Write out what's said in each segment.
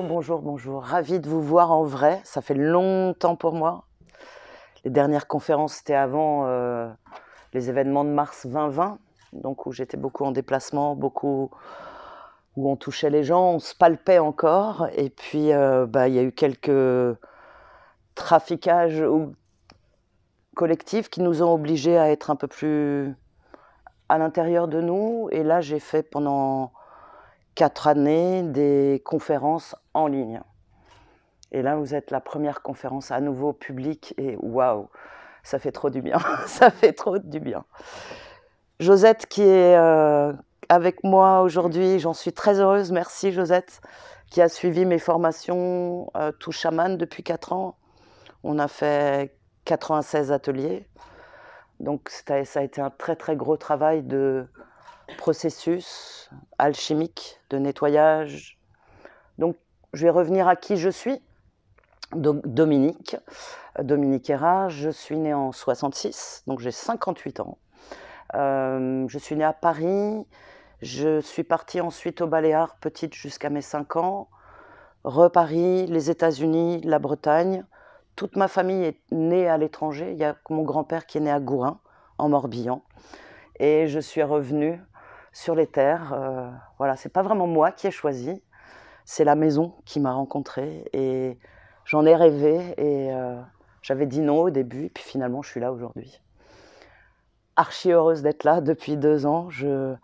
Bonjour, bonjour, bonjour. Ravie de vous voir en vrai. Ça fait longtemps pour moi. Les dernières conférences, c'était avant les événements de mars 2020, donc où j'étais beaucoup en déplacement, beaucoup où on touchait les gens, on se palpait encore. Et puis, il y a eu quelques traficages collectifs qui nous ont obligés à être un peu plus à l'intérieur de nous. Et là, j'ai fait pendant 4 années des conférences en ligne. Et là, vous êtes la première conférence à nouveau publique et waouh, ça fait trop du bien, ça fait trop du bien. Josette qui est avec moi aujourd'hui, j'en suis très heureuse, merci Josette, qui a suivi mes formations tout chaman depuis 4 ans. On a fait 96 ateliers, donc ça a été un très très gros travail de processus alchimique, de nettoyage. Donc je vais revenir à qui je suis. Dominique Hérard, je suis née en 66, donc j'ai 58 ans. Je suis née à Paris, je suis partie ensuite aux Baléares, petite jusqu'à mes 5 ans, Paris, les États-Unis, la Bretagne. Toute ma famille est née à l'étranger, il y a mon grand-père qui est né à Gourin, en Morbihan, et je suis revenue sur les terres. Voilà, c'est pas vraiment moi qui ai choisi, c'est la maison qui m'a rencontrée, et j'en ai rêvé, et j'avais dit non au début, puis finalement je suis là aujourd'hui. Archi heureuse d'être là depuis 2 ans, je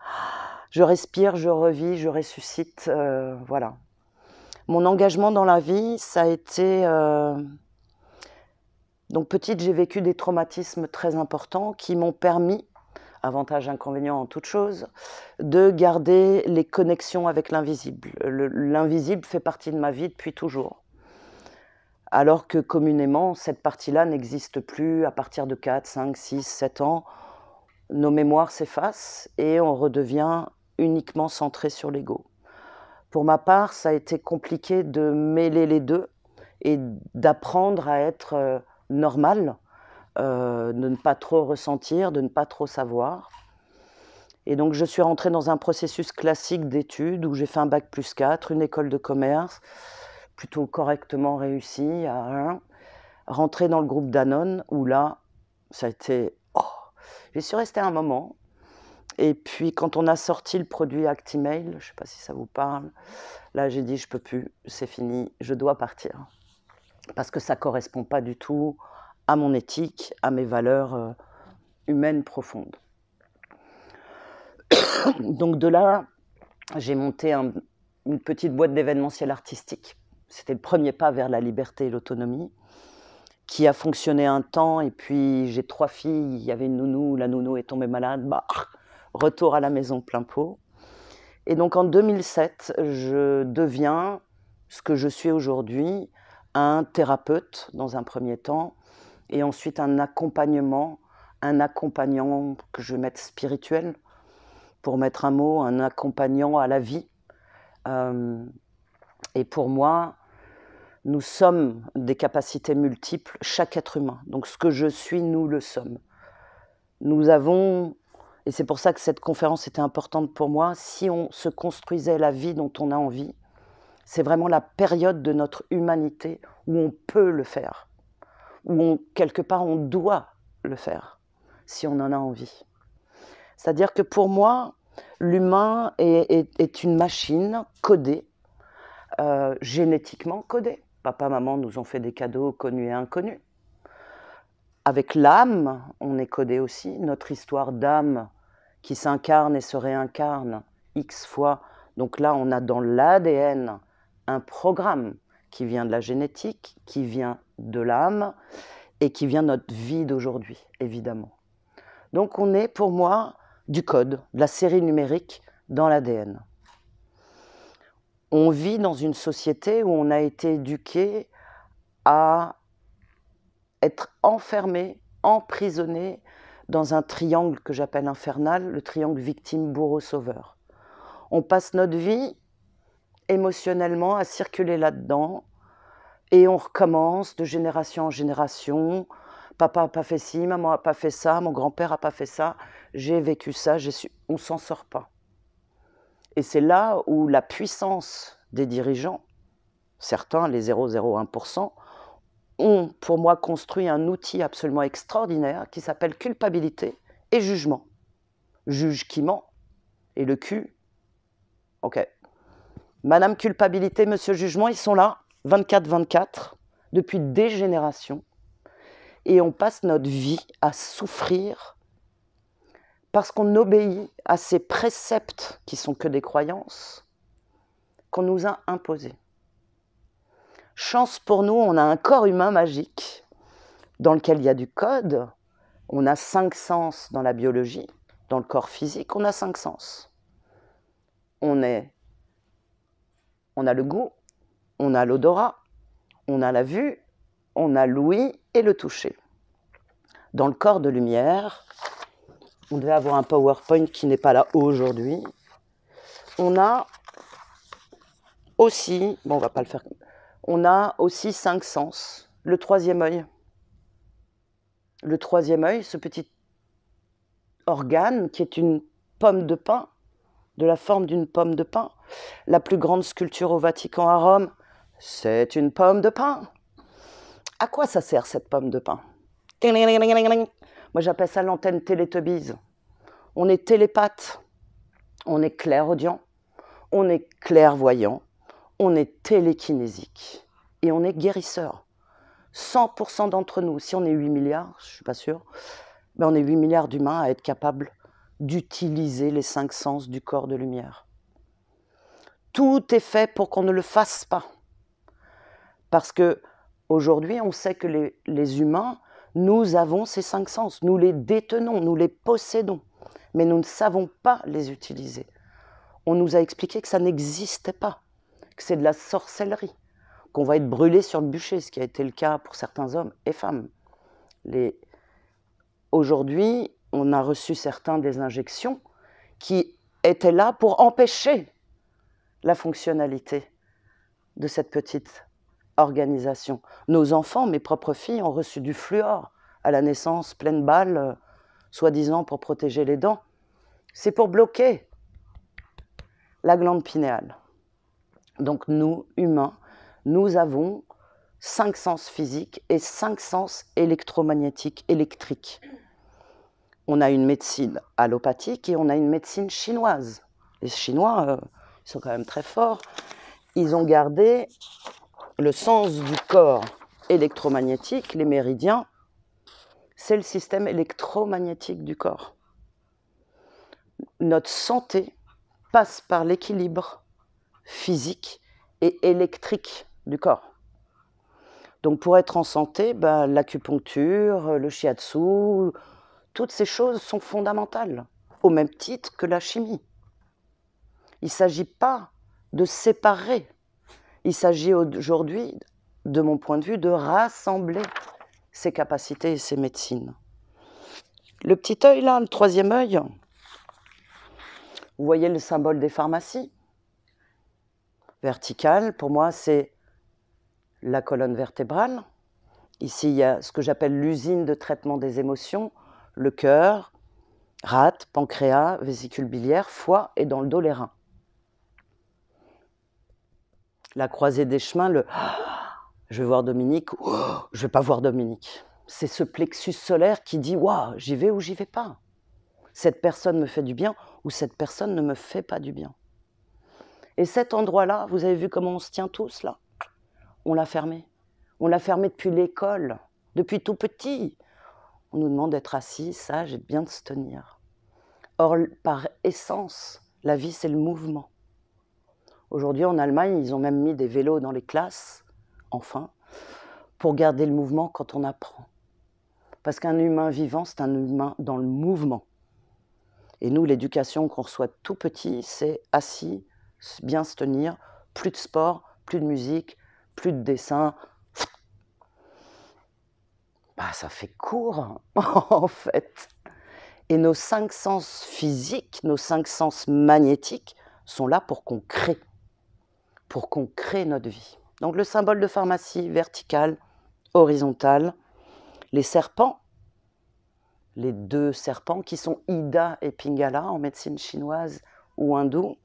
respire, je revis, je ressuscite, voilà. Mon engagement dans la vie, ça a été... Donc petite, j'ai vécu des traumatismes très importants qui m'ont permis, avantages, inconvénients en toute chose, de garder les connexions avec l'invisible. L'invisible fait partie de ma vie depuis toujours. Alors que communément, cette partie-là n'existe plus à partir de 4, 5, 6, 7 ans. Nos mémoires s'effacent et on redevient uniquement centré sur l'ego. Pour ma part, ça a été compliqué de mêler les deux et d'apprendre à être normal, de ne pas trop ressentir, de ne pas trop savoir. Et donc je suis rentrée dans un processus classique d'études où j'ai fait un bac+4, une école de commerce, plutôt correctement réussie, rentrée dans le groupe Danone, où là, ça a été... J'y suis restée un moment. Et puis quand on a sorti le produit Actimel, je ne sais pas si ça vous parle, là j'ai dit je peux plus, c'est fini, je dois partir. Parce que ça ne correspond pas du tout à mon éthique, à mes valeurs humaines profondes. Donc de là, j'ai monté une petite boîte d'événementiel artistique. C'était le premier pas vers la liberté et l'autonomie, qui a fonctionné un temps. Et puis j'ai 3 filles, il y avait une nounou, la nounou est tombée malade, retour à la maison plein pot. Et donc en 2007, je deviens ce que je suis aujourd'hui, un thérapeute dans un premier temps, et ensuite un accompagnant que je vais mettre spirituel, pour mettre un mot, un accompagnant à la vie. Et pour moi, nous sommes des capacités multiples, chaque être humain. Donc ce que je suis, nous le sommes. Nous avons... Et c'est pour ça que cette conférence était importante pour moi. Si on se construisait la vie dont on a envie, c'est vraiment la période de notre humanité où on peut le faire, où quelque part on doit le faire, si on en a envie. C'est-à-dire que pour moi, l'humain est une machine codée, génétiquement codée. Papa, maman nous ont fait des cadeaux connus et inconnus. Avec l'âme, on est codé aussi. Notre histoire d'âme qui s'incarne et se réincarne X fois. Donc là, on a dans l'ADN un programme qui vient de la génétique, qui vient de l'âme et qui vient de notre vie d'aujourd'hui, évidemment. Donc on est, pour moi, du code, de la série numérique dans l'ADN. On vit dans une société où on a été éduqué à être enfermé, emprisonné dans un triangle que j'appelle infernal, le triangle victime-bourreau-sauveur. On passe notre vie émotionnellement à circuler là-dedans et on recommence de génération en génération. Papa n'a pas fait ci, maman n'a pas fait ça, mon grand-père n'a pas fait ça, j'ai vécu ça, on ne s'en sort pas. Et c'est là où la puissance des dirigeants certains, les 0,01%, ont pour moi construit un outil absolument extraordinaire qui s'appelle culpabilité et jugement. Juge qui ment et le cul, ok. Madame culpabilité, monsieur jugement, ils sont là, 24-24, depuis des générations. Et on passe notre vie à souffrir parce qu'on obéit à ces préceptes qui sont que des croyances qu'on nous a imposés. Chance pour nous, on a un corps humain magique dans lequel il y a du code. On a 5 sens dans la biologie, dans le corps physique, on a 5 sens. On a le goût, on a l'odorat, on a la vue, on a l'ouïe et le toucher. Dans le corps de lumière, on devait avoir un PowerPoint qui n'est pas là aujourd'hui. On a aussi, bon on va pas le faire, on a aussi 5 sens. Le troisième œil. Le troisième œil, ce petit organe qui est une pomme de pin, de la forme d'une pomme de pin. La plus grande sculpture au Vatican à Rome, c'est une pomme de pin. À quoi ça sert cette pomme de pin? Moi j'appelle ça l'antenne Télétubbies. On est télépathe, on est clairaudient, on est clairvoyant, on est télékinésique et on est guérisseur. 100% d'entre nous, si on est 8 milliards, je ne suis pas sûre, ben on est 8 milliards d'humains à être capables d'utiliser les 5 sens du corps de lumière. Tout est fait pour qu'on ne le fasse pas. Parce qu'aujourd'hui, on sait que les humains, nous avons ces 5 sens, nous les détenons, nous les possédons, mais nous ne savons pas les utiliser. On nous a expliqué que ça n'existait pas, que c'est de la sorcellerie, qu'on va être brûlé sur le bûcher, ce qui a été le cas pour certains hommes et femmes. Aujourd'hui, on a reçu certains des injections qui étaient là pour empêcher la fonctionnalité de cette petite organisation. Nos enfants, mes propres filles, ont reçu du fluor à la naissance, pleine balle, soi-disant pour protéger les dents. C'est pour bloquer la glande pinéale. Donc nous, humains, nous avons 5 sens physiques et 5 sens électromagnétiques, électriques. On a une médecine allopathique et on a une médecine chinoise. Les Chinois, ils sont quand même très forts. Ils ont gardé le sens du corps électromagnétique, les méridiens, c'est le système électromagnétique du corps. Notre santé passe par l'équilibre physique et électrique du corps. Donc pour être en santé, l'acupuncture, le shiatsu, toutes ces choses sont fondamentales, au même titre que la chimie. Il ne s'agit pas de séparer, il s'agit aujourd'hui, de mon point de vue, de rassembler ces capacités et ces médecines. Le petit œil là, le troisième œil, vous voyez le symbole des pharmacies. Vertical, pour moi, c'est la colonne vertébrale. Ici, il y a ce que j'appelle l'usine de traitement des émotions, le cœur, rate, pancréas, vésicule biliaire, foie et dans le dos, les reins. La croisée des chemins, le « je vais voir Dominique » ou « je ne vais pas voir Dominique ». C'est ce plexus solaire qui dit « waouh, j'y vais ou j'y vais pas ». Cette personne me fait du bien ou cette personne ne me fait pas du bien. Et cet endroit-là, vous avez vu comment on se tient tous là? On l'a fermé. On l'a fermé depuis l'école, depuis tout petit. On nous demande d'être assis, sage et bien de se tenir. Or, par essence, la vie, c'est le mouvement. Aujourd'hui, en Allemagne, ils ont même mis des vélos dans les classes, enfin, pour garder le mouvement quand on apprend. Parce qu'un humain vivant, c'est un humain dans le mouvement. Et nous, l'éducation qu'on reçoit tout petit, c'est assis, bien se tenir, plus de sport, plus de musique, plus de dessin. Ça fait court, en fait. Et nos 5 sens physiques, nos 5 sens magnétiques sont là pour qu'on crée notre vie. Donc le symbole de pharmacie, vertical, horizontal. Les serpents, les 2 serpents qui sont Ida et Pingala en médecine chinoise ou hindoue,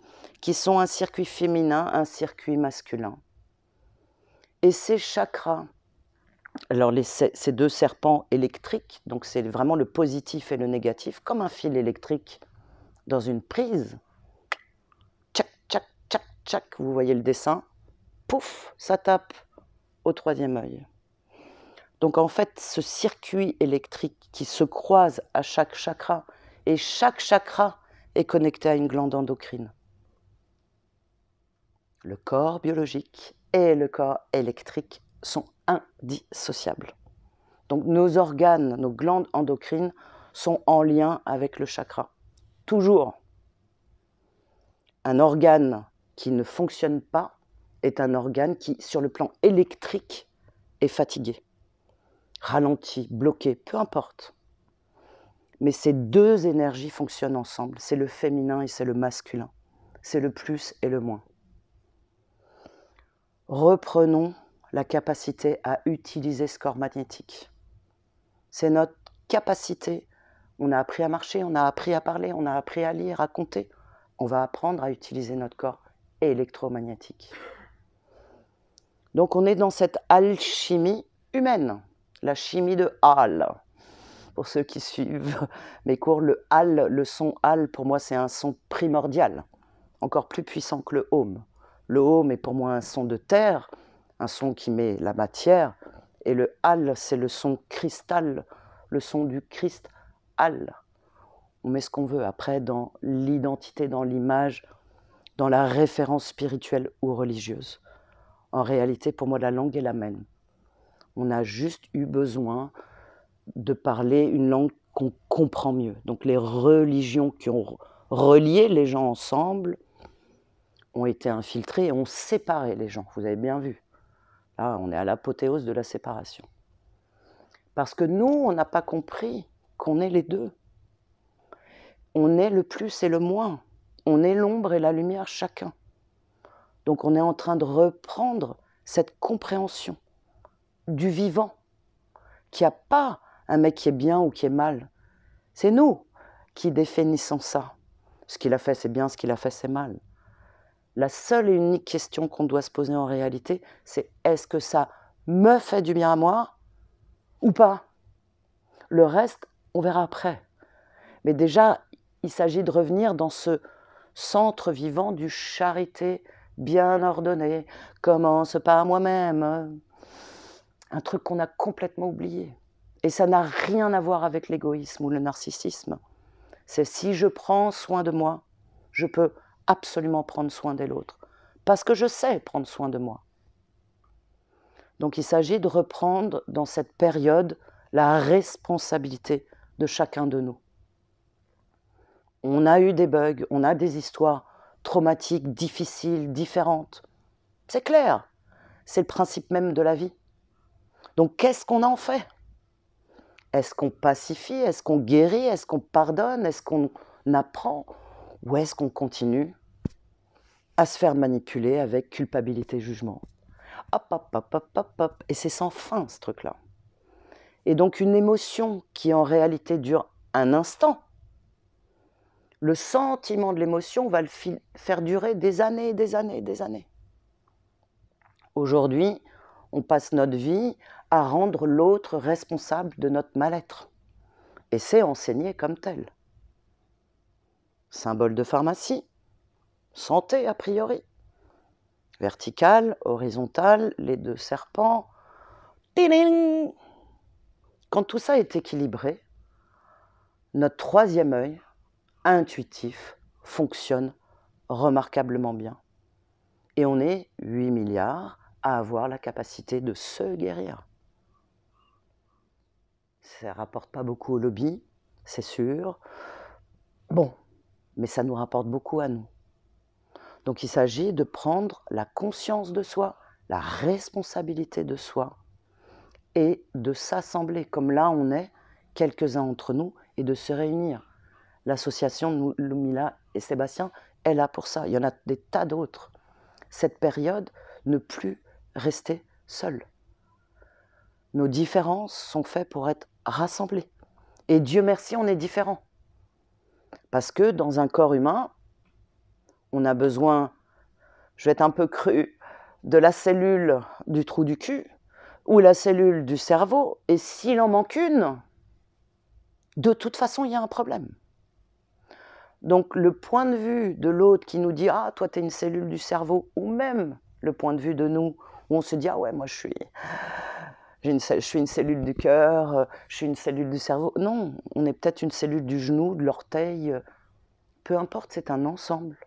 qui sont un circuit féminin, un circuit masculin. Et ces chakras, alors ces deux serpents électriques, donc c'est vraiment le positif et le négatif, comme un fil électrique dans une prise. Tchac, tchac, tchac, tchac, vous voyez le dessin, pouf, ça tape au troisième œil. Donc en fait, ce circuit électrique qui se croise à chaque chakra, et chaque chakra est connecté à une glande endocrine. Le corps biologique et le corps électrique sont indissociables. Donc nos organes, nos glandes endocrines sont en lien avec le chakra. Toujours. Un organe qui ne fonctionne pas est un organe qui, sur le plan électrique, est fatigué, ralenti, bloqué, peu importe. Mais ces deux énergies fonctionnent ensemble. C'est le féminin et c'est le masculin. C'est le plus et le moins. Reprenons la capacité à utiliser ce corps magnétique. C'est notre capacité. On a appris à marcher, on a appris à parler, on a appris à lire, à compter. On va apprendre à utiliser notre corps électromagnétique. Donc on est dans cette alchimie humaine, la chimie de Hall. Pour ceux qui suivent mes cours, le Hall, le son Hall, pour moi, c'est un son primordial, encore plus puissant que le Ohm. Le Ohm est pour moi un son de terre, un son qui met la matière, et le Hall, c'est le son cristal, le son du Christ Hall. On met ce qu'on veut après dans l'identité, dans l'image, dans la référence spirituelle ou religieuse. En réalité, pour moi, la langue est la même. On a juste eu besoin de parler une langue qu'on comprend mieux. Donc les religions qui ont relié les gens ensemble ont été infiltrées et ont séparé les gens. Vous avez bien vu. Là, on est à l'apothéose de la séparation. Parce que nous, on n'a pas compris qu'on est les deux. On est le plus et le moins. On est l'ombre et la lumière chacun. Donc on est en train de reprendre cette compréhension du vivant, qu'il n'y a pas un mec qui est bien ou qui est mal. C'est nous qui définissons ça. Ce qu'il a fait, c'est bien, ce qu'il a fait, c'est mal. La seule et unique question qu'on doit se poser en réalité, c'est est-ce que ça me fait du bien à moi ou pas? Le reste, on verra après. Mais déjà, il s'agit de revenir dans ce centre vivant du charité bien ordonné, commence par moi-même. Un truc qu'on a complètement oublié. Et ça n'a rien à voir avec l'égoïsme ou le narcissisme. C'est si je prends soin de moi, je peux absolument prendre soin de l'autre. Parce que je sais prendre soin de moi. Donc il s'agit de reprendre dans cette période la responsabilité de chacun de nous. On a eu des bugs, on a des histoires traumatiques, difficiles, différentes. C'est clair, c'est le principe même de la vie. Donc qu'est-ce qu'on en fait? Est-ce qu'on pacifie? Est-ce qu'on guérit? Est-ce qu'on pardonne? Est-ce qu'on apprend? Ou est-ce qu'on continue à se faire manipuler avec culpabilité, jugement? Hop, hop, hop, hop, hop, hop. Et c'est sans fin, ce truc-là. Et donc une émotion qui en réalité dure un instant, le sentiment de l'émotion va le faire durer des années et des années et des années. Aujourd'hui, on passe notre vie à rendre l'autre responsable de notre mal-être. Et c'est enseigné comme tel. Symbole de pharmacie, santé a priori. Verticale, horizontale, les deux serpents. Tiding! Quand tout ça est équilibré, notre troisième œil, intuitif, fonctionne remarquablement bien. Et on est 8 milliards à avoir la capacité de se guérir. Ça ne rapporte pas beaucoup au lobby, c'est sûr. Bon, mais ça nous rapporte beaucoup à nous. Donc il s'agit de prendre la conscience de soi, la responsabilité de soi et de s'assembler comme là on est, quelques-uns entre nous, et de se réunir. L'association Lumila et Sébastien est là pour ça. Il y en a des tas d'autres. Cette période, ne plus rester seul. Nos différences sont faites pour être rassemblées. Et Dieu merci, on est différents. Parce que dans un corps humain, on a besoin, je vais être un peu cru, de la cellule du trou du cul ou la cellule du cerveau, et s'il en manque une, de toute façon, il y a un problème. Donc le point de vue de l'autre qui nous dit « Ah, toi, tu es une cellule du cerveau », ou même le point de vue de nous, où on se dit « Ah ouais, moi, je suis une cellule du cœur, je suis une cellule du cerveau ». Non, on est peut-être une cellule du genou, de l'orteil, peu importe, c'est un ensemble.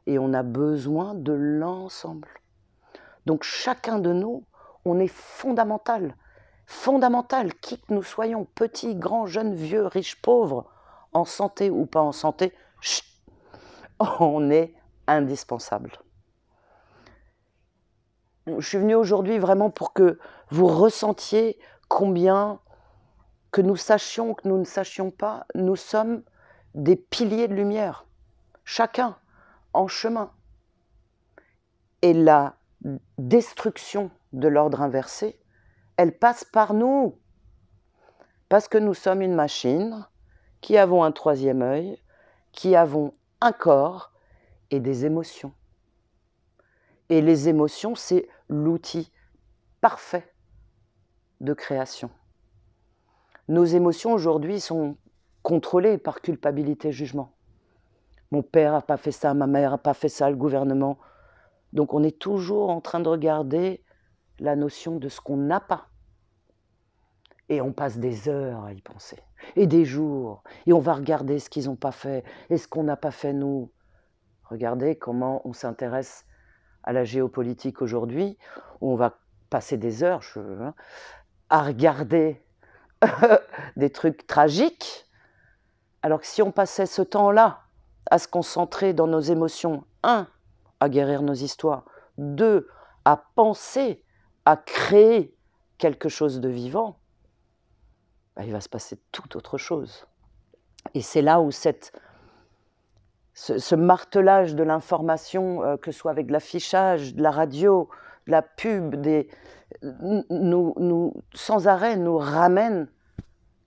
Et on a besoin de l'ensemble. Donc chacun de nous, on est fondamental. Fondamental, qui que nous soyons, petits, grands, jeunes, vieux, riches, pauvres, en santé ou pas en santé, chut, on est indispensable. Je suis venue aujourd'hui vraiment pour que vous ressentiez combien, que nous sachions, que nous ne sachions pas, nous sommes des piliers de lumière, chacun en chemin. Et la destruction de l'ordre inversé, elle passe par nous, parce que nous sommes une machine qui avons un troisième œil, qui avons un corps et des émotions. Et les émotions, c'est l'outil parfait de création. Nos émotions aujourd'hui sont contrôlées par culpabilité, jugement. Mon père n'a pas fait ça, ma mère n'a pas fait ça, le gouvernement. Donc on est toujours en train de regarder la notion de ce qu'on n'a pas. Et on passe des heures à y penser, et des jours, et on va regarder ce qu'ils n'ont pas fait, et ce qu'on n'a pas fait nous. Regardez comment on s'intéresse à la géopolitique aujourd'hui, où on va passer des heures à regarder des trucs tragiques, alors que si on passait ce temps-là à se concentrer dans nos émotions, 1, à guérir nos histoires, 2, à penser, à créer quelque chose de vivant, il va se passer tout autre chose. Et c'est là où ce martelage de l'information, que ce soit avec de l'affichage, de la radio, de la pub, sans arrêt nous ramène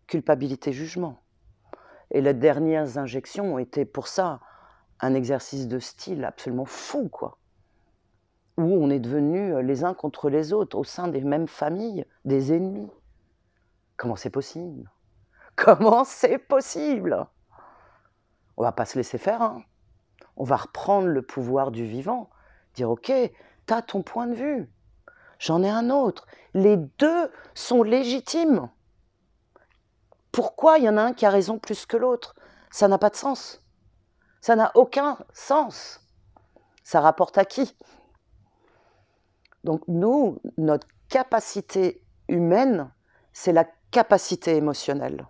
culpabilité, jugement. Et les dernières injections ont été pour ça un exercice de style absolument fou, quoi. Où on est devenus les uns contre les autres, au sein des mêmes familles, des ennemis. Comment c'est possible? Comment c'est possible? On va pas se laisser faire, hein. On va reprendre le pouvoir du vivant, dire ok, t'as ton point de vue, j'en ai un autre. Les deux sont légitimes. Pourquoi il y en a un qui a raison plus que l'autre? Ça n'a pas de sens. Ça n'a aucun sens. Ça rapporte à qui? Donc nous, notre capacité humaine, c'est la capacité émotionnelle.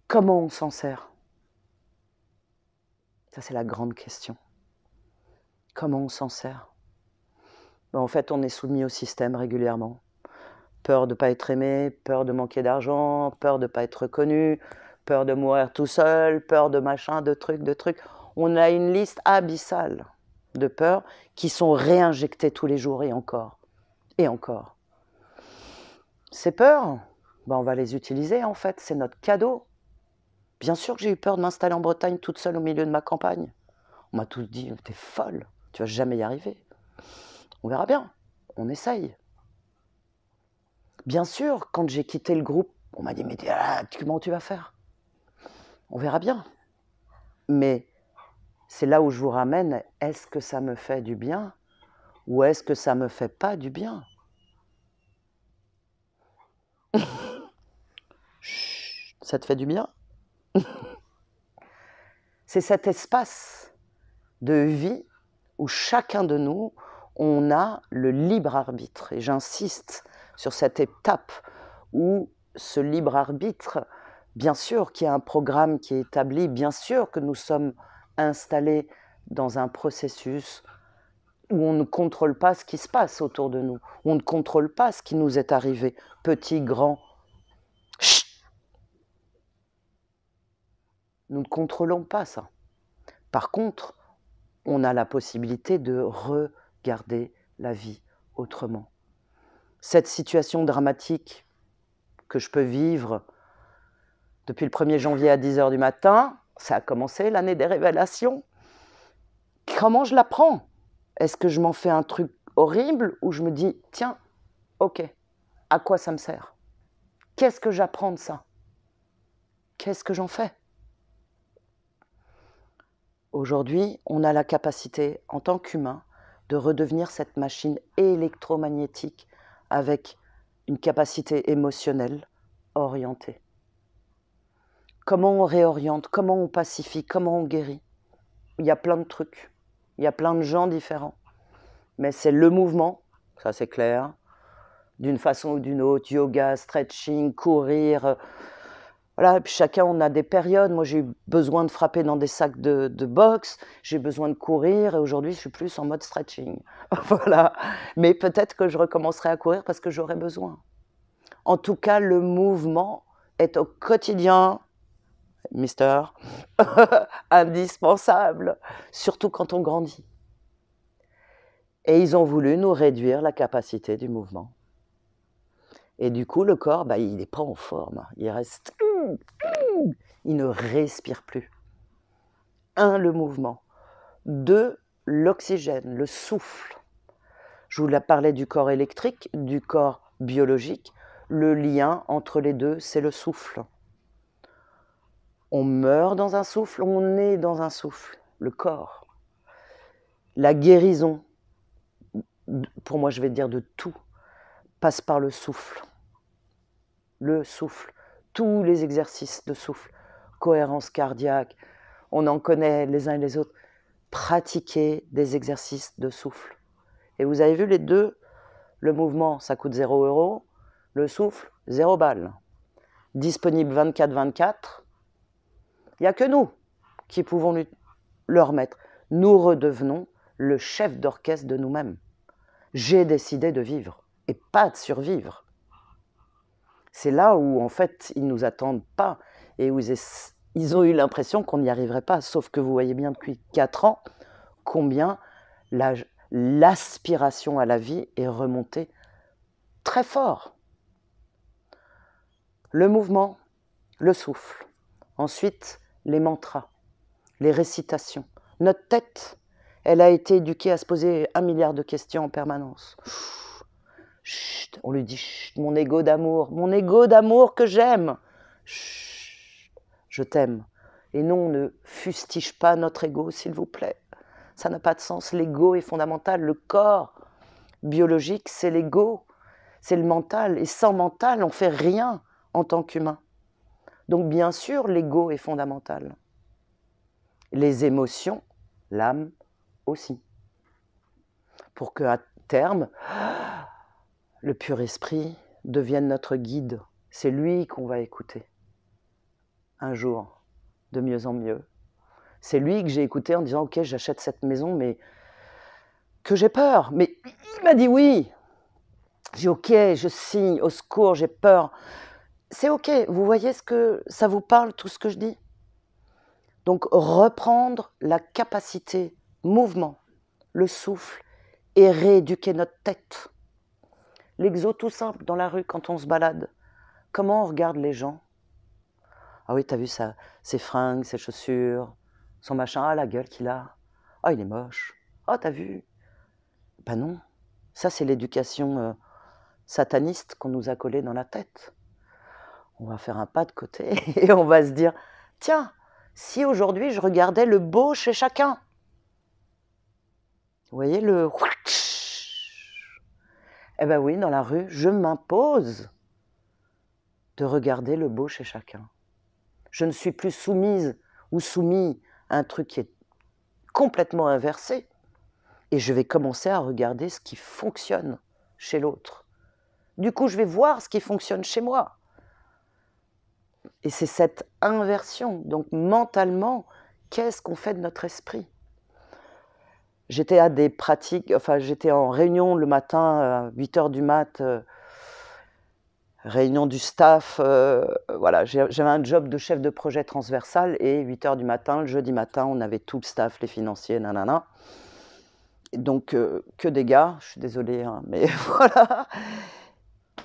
Comment on s'en sert? Ça, c'est la grande question. Comment on s'en sert? En fait, on est soumis au système régulièrement. Peur de ne pas être aimé, peur de manquer d'argent, peur de ne pas être reconnu, peur de mourir tout seul, peur de machin, de trucs. On a une liste abyssale de peurs qui sont réinjectées tous les jours et encore. Et encore. Ces peurs, on va les utiliser en fait, c'est notre cadeau. Bien sûr que j'ai eu peur de m'installer en Bretagne toute seule au milieu de ma campagne. On m'a tous dit, t'es folle, tu vas jamais y arriver. On verra bien, on essaye. Bien sûr, quand j'ai quitté le groupe, on m'a dit, mais comment tu vas faire? On verra bien. Mais c'est là où je vous ramène, est-ce que ça me fait du bien ou est-ce que ça me fait pas du bien? Chut, ça te fait du bien? C'est cet espace de vie où chacun de nous, on a le libre arbitre. Et j'insiste sur cette étape où ce libre arbitre, bien sûr qu'il y a un programme qui est établi, bien sûr que nous sommes installés dans un processus où on ne contrôle pas ce qui se passe autour de nous, où on ne contrôle pas ce qui nous est arrivé, petit, grand. Chut! Nous ne contrôlons pas ça. Par contre, on a la possibilité de regarder la vie autrement. Cette situation dramatique que je peux vivre depuis le 1er janvier à 10h du matin, ça a commencé l'année des révélations. Comment je la prends? Est-ce que je m'en fais un truc horrible ou je me dis, tiens, ok, à quoi ça me sert? Qu'est-ce que j'apprends de ça? Qu'est-ce que j'en fais? Aujourd'hui, on a la capacité, en tant qu'humain, de redevenir cette machine électromagnétique avec une capacité émotionnelle orientée. Comment on réoriente? Comment on pacifie? Comment on guérit? Il y a plein de trucs. Il y a plein de gens différents. Mais c'est le mouvement, ça c'est clair, d'une façon ou d'une autre, yoga, stretching, courir. Voilà, et puis chacun, on a des périodes. Moi, j'ai eu besoin de frapper dans des sacs de boxe, j'ai besoin de courir, et aujourd'hui, je suis plus en mode stretching. Voilà. Mais peut-être que je recommencerai à courir parce que j'aurai besoin. En tout cas, le mouvement est au quotidien, mister, indispensable, surtout quand on grandit. Et ils ont voulu nous réduire la capacité du mouvement. Et du coup, le corps, il n'est pas en forme. Il reste... Il ne respire plus. 1, le mouvement. 2, l'oxygène, le souffle. Je vous parlais du corps électrique, du corps biologique. Le lien entre les deux, c'est le souffle. On meurt dans un souffle, on est dans un souffle, le corps. La guérison, pour moi je vais dire de tout, passe par le souffle. Le souffle, tous les exercices de souffle, cohérence cardiaque, on en connaît les uns et les autres. Pratiquer des exercices de souffle. Et vous avez vu les deux, le mouvement ça coûte 0 €, le souffle 0 balles. Disponible 24/24, il n'y a que nous qui pouvons le remettre. Nous redevenons le chef d'orchestre de nous-mêmes. J'ai décidé de vivre et pas de survivre. C'est là où, en fait, ils ne nous attendent pas et où ils ont eu l'impression qu'on n'y arriverait pas. Sauf que vous voyez bien depuis 4 ans combien l'aspiration à la vie est remontée très fort. Le mouvement, le souffle. Ensuite, les mantras, les récitations. Notre tête, elle a été éduquée à se poser 1 milliard de questions en permanence. Chut, on lui dit chut, mon ego d'amour que j'aime. Chut, je t'aime. Et non, ne fustige pas notre ego, s'il vous plaît. Ça n'a pas de sens. L'ego est fondamental. Le corps biologique, c'est l'ego, c'est le mental. Et sans mental, on ne fait rien en tant qu'humain. Donc bien sûr, l'ego est fondamental. Les émotions, l'âme aussi. Pour qu'à terme, le pur esprit devienne notre guide. C'est lui qu'on va écouter. Un jour, de mieux en mieux. C'est lui que j'ai écouté en disant « Ok, j'achète cette maison, mais que j'ai peur. » Mais il m'a dit oui. J'ai dit « Ok, je signe, au secours, j'ai peur. » C'est ok, vous voyez ce que ça vous parle, tout ce que je dis? Donc reprendre la capacité, mouvement, le souffle et rééduquer notre tête. L'exo tout simple dans la rue quand on se balade. Comment on regarde les gens? Ah oui, t'as vu ça, ses fringues, ses chaussures, son machin, ah la gueule qu'il a. Ah il est moche. Ah t'as vu? Ben non, ça c'est l'éducation sataniste qu'on nous a collée dans la tête. On va faire un pas de côté et on va se dire, tiens, si aujourd'hui je regardais le beau chez chacun. Vous voyez le... Eh ben oui, dans la rue, je m'impose de regarder le beau chez chacun. Je ne suis plus soumise ou soumis à un truc qui est complètement inversé. Et je vais commencer à regarder ce qui fonctionne chez l'autre. Du coup, je vais voir ce qui fonctionne chez moi. Et c'est cette inversion. Donc mentalement, qu'est-ce qu'on fait de notre esprit? J'étais à des pratiques, enfin j'étais en réunion le matin à 8h du mat', réunion du staff, voilà, j'avais un job de chef de projet transversal et 8h du matin, le jeudi matin, on avait tout le staff, les financiers, nanana. Donc que des gars, je suis désolée, hein, mais voilà.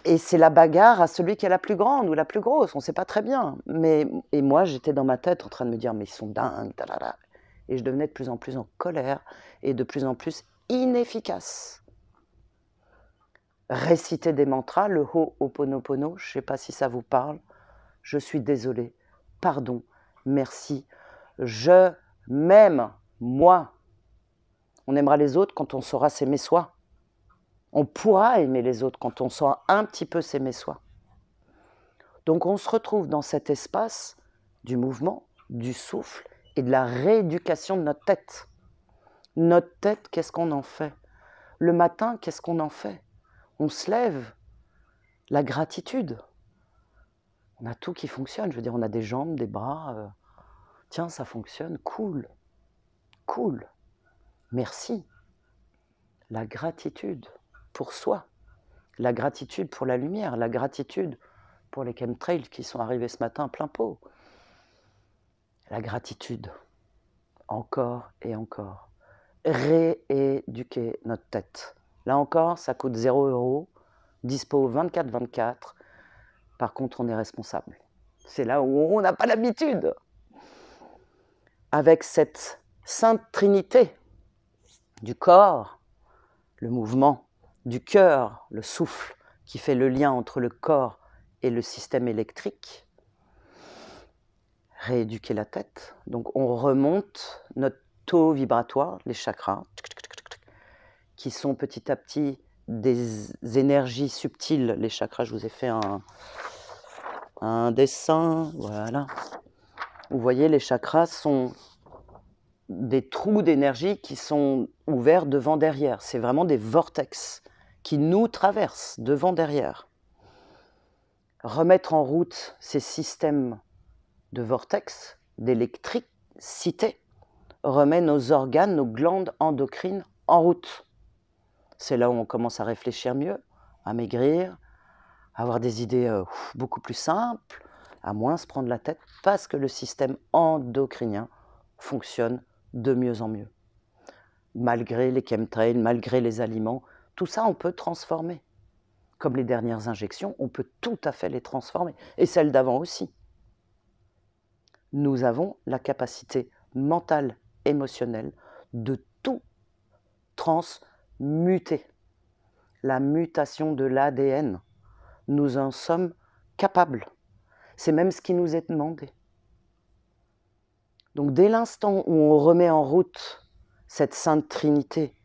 Et c'est la bagarre à celui qui est la plus grande ou la plus grosse, on ne sait pas très bien. Et moi, j'étais dans ma tête en train de me dire, mais ils sont dingues, talala. Et je devenais de plus en plus en colère et de plus en plus inefficace. Réciter des mantras, le Ho'oponopono, je ne sais pas si ça vous parle. Je suis désolé, pardon, merci, je m'aime, moi. On aimera les autres quand on saura s'aimer soi. On pourra aimer les autres quand on saura un petit peu s'aimer soi. Donc on se retrouve dans cet espace du mouvement, du souffle et de la rééducation de notre tête. Notre tête, qu'est-ce qu'on en fait? Le matin, qu'est-ce qu'on en fait? On se lève, la gratitude. On a tout qui fonctionne, je veux dire, on a des jambes, des bras. Tiens, ça fonctionne, cool, cool, merci. La gratitude pour soi, la gratitude pour la lumière, la gratitude pour les chemtrails qui sont arrivés ce matin plein pot. La gratitude, encore et encore. Rééduquer notre tête. Là encore, ça coûte 0 €, dispo 24/24. Par contre, on est responsable. C'est là où on n'a pas l'habitude. Avec cette sainte trinité du corps, le mouvement, du cœur, le souffle, qui fait le lien entre le corps et le système électrique, rééduquer la tête. Donc on remonte notre taux vibratoire, les chakras, qui sont petit à petit des énergies subtiles. Les chakras, je vous ai fait un dessin, voilà. Vous voyez, les chakras sont des trous d'énergie qui sont ouverts devant-derrière. C'est vraiment des vortex qui nous traversent devant-derrière. Remettre en route ces systèmes de vortex, d'électricité, remet nos organes, nos glandes endocrines en route. C'est là où on commence à réfléchir mieux, à maigrir, à avoir des idées beaucoup plus simples, à moins se prendre la tête, parce que le système endocrinien fonctionne de mieux en mieux. Malgré les chemtrails, malgré les aliments, tout ça on peut transformer. Comme les dernières injections, on peut tout à fait les transformer. Et celles d'avant aussi. Nous avons la capacité mentale, émotionnelle, de tout transmuter. La mutation de l'ADN, nous en sommes capables. C'est même ce qui nous est demandé. Donc dès l'instant où on remet en route cette sainte trinité,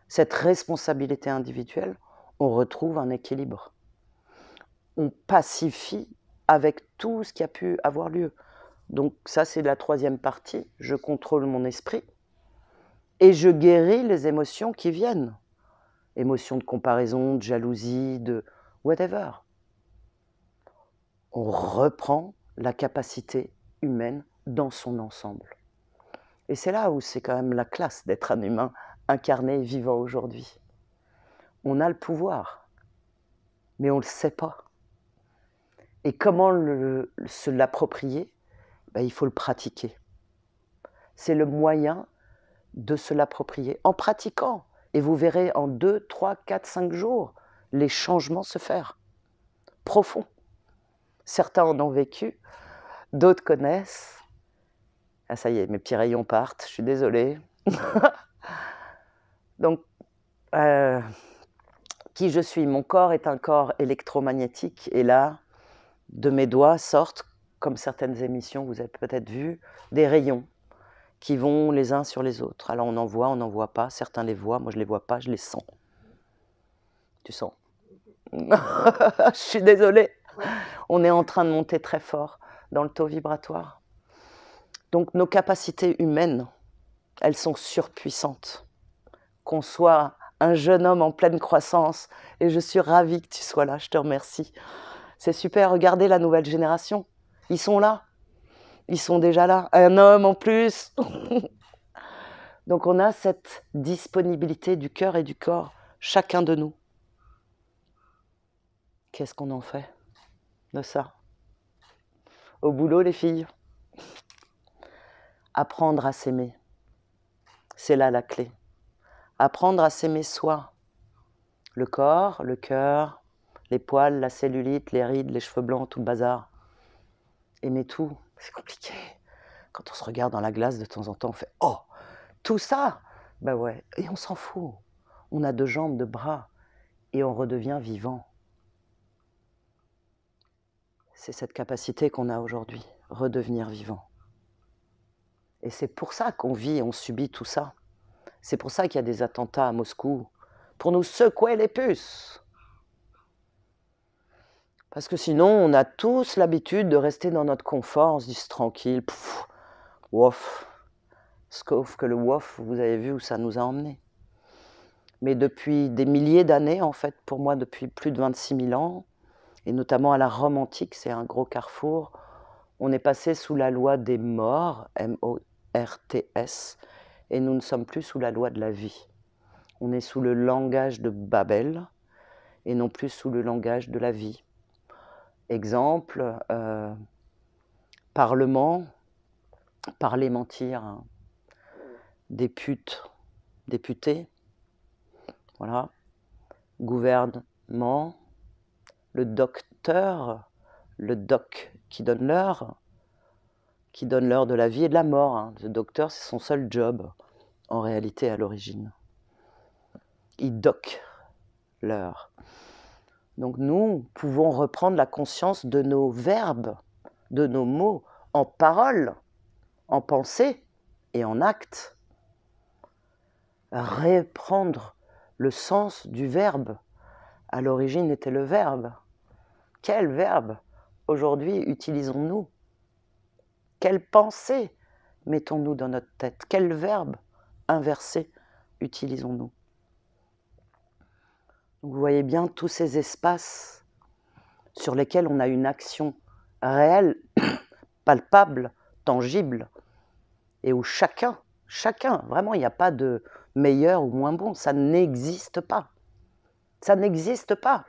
cette responsabilité individuelle, on retrouve un équilibre. On pacifie avec tout ce qui a pu avoir lieu. Donc ça, c'est la troisième partie. Je contrôle mon esprit et je guéris les émotions qui viennent. Émotions de comparaison, de jalousie, de whatever. On reprend la capacité humaine dans son ensemble. Et c'est là où c'est quand même la classe d'être un humain incarné et vivant aujourd'hui. On a le pouvoir, mais on ne le sait pas. Et comment se l'approprier? Il faut le pratiquer. C'est le moyen de se l'approprier en pratiquant. Et vous verrez en 2, 3, 4, 5 jours les changements se faire. Profonds. Certains en ont vécu, d'autres connaissent. Ah ça y est, mes petits rayons partent, je suis désolée. Donc, qui je suis? Mon corps est un corps électromagnétique. Et là, de mes doigts sortent, comme certaines émissions, vous avez peut-être vu, des rayons qui vont les uns sur les autres. Alors on en voit, on n'en voit pas. Certains les voient, moi je ne les vois pas, je les sens. Tu sens? Je suis désolée. On est en train de monter très fort dans le taux vibratoire. Donc nos capacités humaines, elles sont surpuissantes. Qu'on soit un jeune homme en pleine croissance, et je suis ravie que tu sois là, je te remercie. C'est super, regardez la nouvelle génération. Ils sont là. Ils sont déjà là. Un homme en plus. Donc on a cette disponibilité du cœur et du corps, chacun de nous. Qu'est-ce qu'on en fait de ça? Au boulot, les filles. Apprendre à s'aimer. C'est là la clé. Apprendre à s'aimer soi. Le corps, le cœur, les poils, la cellulite, les rides, les cheveux blancs, tout le bazar. Aimer tout, c'est compliqué. Quand on se regarde dans la glace de temps en temps, on fait « Oh, tout ça !» Ben ouais, et on s'en fout. On a 2 jambes, 2 bras, et on redevient vivant. C'est cette capacité qu'on a aujourd'hui, redevenir vivant. Et c'est pour ça qu'on vit, on subit tout ça. C'est pour ça qu'il y a des attentats à Moscou, pour nous secouer les puces. Parce que sinon, on a tous l'habitude de rester dans notre confort, on se dit tranquille, pouf, wouf. Sauf que le wouf, vous avez vu où ça nous a emmenés. Mais depuis des milliers d'années, en fait, pour moi, depuis plus de 26 000 ans, et notamment à la Rome antique, c'est un gros carrefour, on est passé sous la loi des morts, M-O-R-T-S, et nous ne sommes plus sous la loi de la vie. On est sous le langage de Babel, et non plus sous le langage de la vie. Exemple, parlement, parler, mentir, hein. Député, voilà, gouvernement, le docteur, le doc qui donne l'heure de la vie et de la mort. Hein. Le docteur, c'est son seul job, en réalité, à l'origine. Il doc l'heure. Donc nous pouvons reprendre la conscience de nos verbes, de nos mots, en parole, en pensée et en acte. Reprendre le sens du verbe. À l'origine était le verbe. Quel verbe aujourd'hui utilisons-nous? Quelle pensée mettons-nous dans notre tête? Quel verbe inversé utilisons-nous? Vous voyez bien tous ces espaces sur lesquels on a une action réelle, palpable, tangible, et où chacun, vraiment, il n'y a pas de meilleur ou moins bon, ça n'existe pas. Ça n'existe pas.